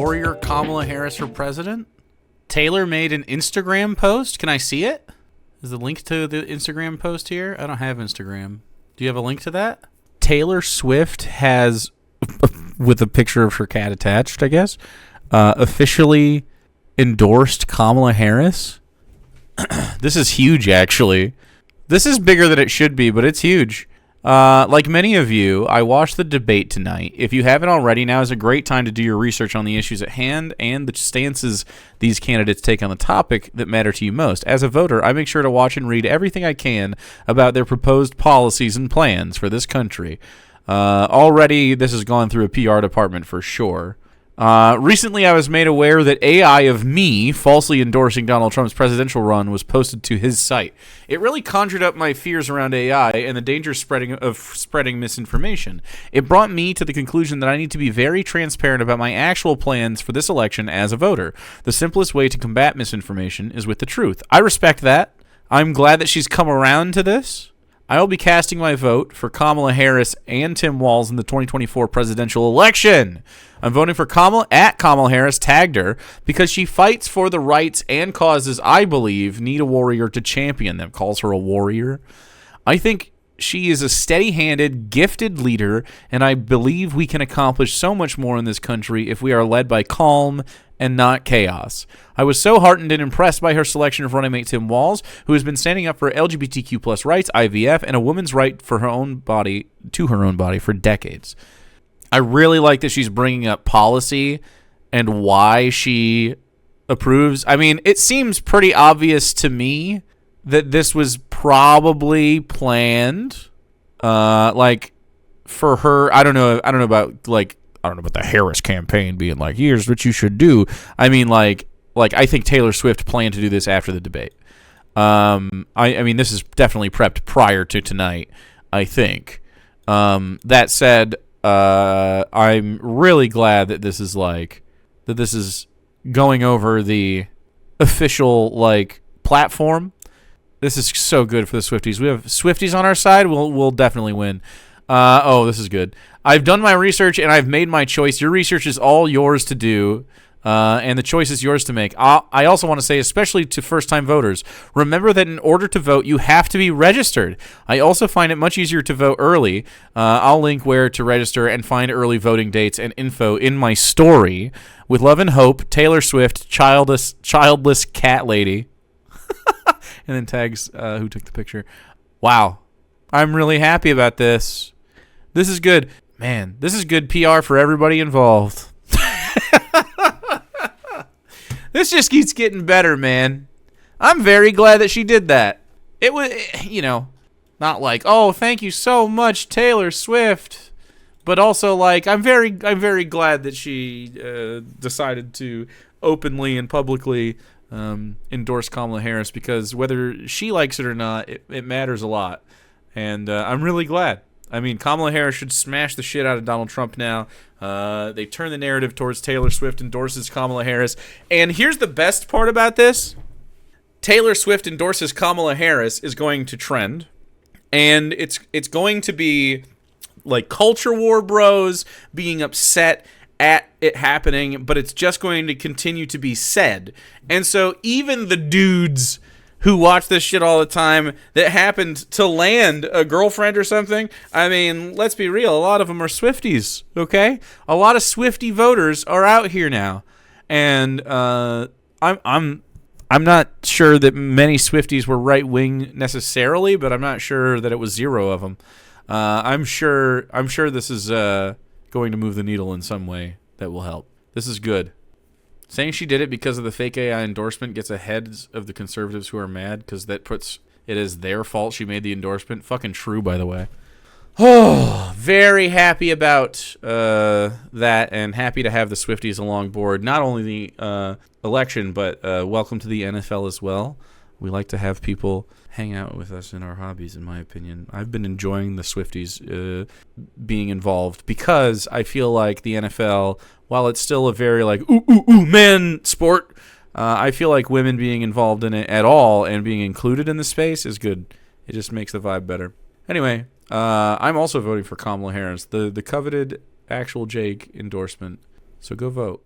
Warrior Kamala Harris for president? Taylor made an Instagram post. Can I see it? Is the link to the Instagram post here? I don't have Instagram. Do you have a link to that? Taylor Swift has, with a picture of her cat attached, I guess, officially endorsed Kamala Harris. This is huge, actually. This is bigger than it should be, but it's huge. Like many of you, I watched the debate tonight. If you haven't already, now is a great time to do your research on the issues at hand and the stances these candidates take on the topic that matter to you most. As a voter, I make sure to watch and read everything I can about their proposed policies and plans for this country. Already, this has gone through a PR department for sure. Recently, I was made aware that AI of me falsely endorsing Donald Trump's presidential run was posted to his site. It really conjured up my fears around AI and the danger of spreading misinformation. It brought me to the conclusion that I need to be very transparent about my actual plans for this election as a voter. The simplest way to combat misinformation is with the truth. I respect that. I'm glad that she's come around to this. I will be casting my vote for Kamala Harris and Tim Walz in the 2024 presidential election. I'm voting for Kamala Harris, tagged her, because she fights for the rights and causes I believe need a warrior to champion them. Calls her a warrior. I think she is a steady-handed, gifted leader, and I believe we can accomplish so much more in this country if we are led by calm and not chaos. I was so heartened and impressed by her selection of running mate Tim Walz, who has been standing up for LGBTQ plus rights, IVF, and a woman's right for her own body for decades. I really like that she's bringing up policy and why she approves. I mean, it seems pretty obvious to me that this was probably planned, like for her. I don't know about the Harris campaign being like, here's what you should do. I mean, like I think Taylor Swift planned to do this after the debate. I mean, this is definitely prepped prior to tonight, I think. That said, I'm really glad that this is going over the official platform. This is so good for the Swifties. We have Swifties on our side. We'll definitely win. This is good. I've done my research and I've made my choice. Your research is all yours to do, and the choice is yours to make. I also want to say, especially to first-time voters, remember that in order to vote, you have to be registered. I also find it much easier to vote early. I'll link where to register and find early voting dates and info in my story. With love and hope, Taylor Swift, childless cat lady. And then tags who took the picture. Wow. I'm really happy about this. This is good. Man, this is good PR for everybody involved. This just keeps getting better, man. I'm very glad that she did that. It was, not like, oh, thank you so much, Taylor Swift. But also, I'm very glad that she decided to openly and publicly endorse Kamala Harris, because whether she likes it or not, it matters a lot. And I'm really glad. I mean, Kamala Harris should smash the shit out of Donald Trump now. They turn the narrative towards Taylor Swift endorses Kamala Harris. And here's the best part about this. Taylor Swift endorses Kamala Harris is going to trend. And it's going to be like culture war bros being upset at it happening, but it's just going to continue to be said. And so even the dudes who watch this shit all the time that happened to land a girlfriend or something, I mean, let's be real, a lot of them are Swifties, okay? A lot of Swiftie voters are out here now. And I'm not sure that many Swifties were right-wing necessarily, but I'm not sure that it was zero of them. I'm sure this is going to move the needle in some way that will help. This is good. Saying she did it because of the fake AI endorsement gets ahead of the conservatives who are mad because that puts it as their fault she made the endorsement. Fucking true, by the way. Oh, very happy about that, and happy to have the Swifties along board. Not only the election, but welcome to the NFL as well. We like to have people hang out with us in our hobbies, in my opinion. I've been enjoying the Swifties being involved because I feel like the NFL, while it's still a very man sport, I feel like women being involved in it at all and being included in the space is good. It just makes the vibe better. Anyway, I'm also voting for Kamala Harris, the coveted actual Jake endorsement. So go vote.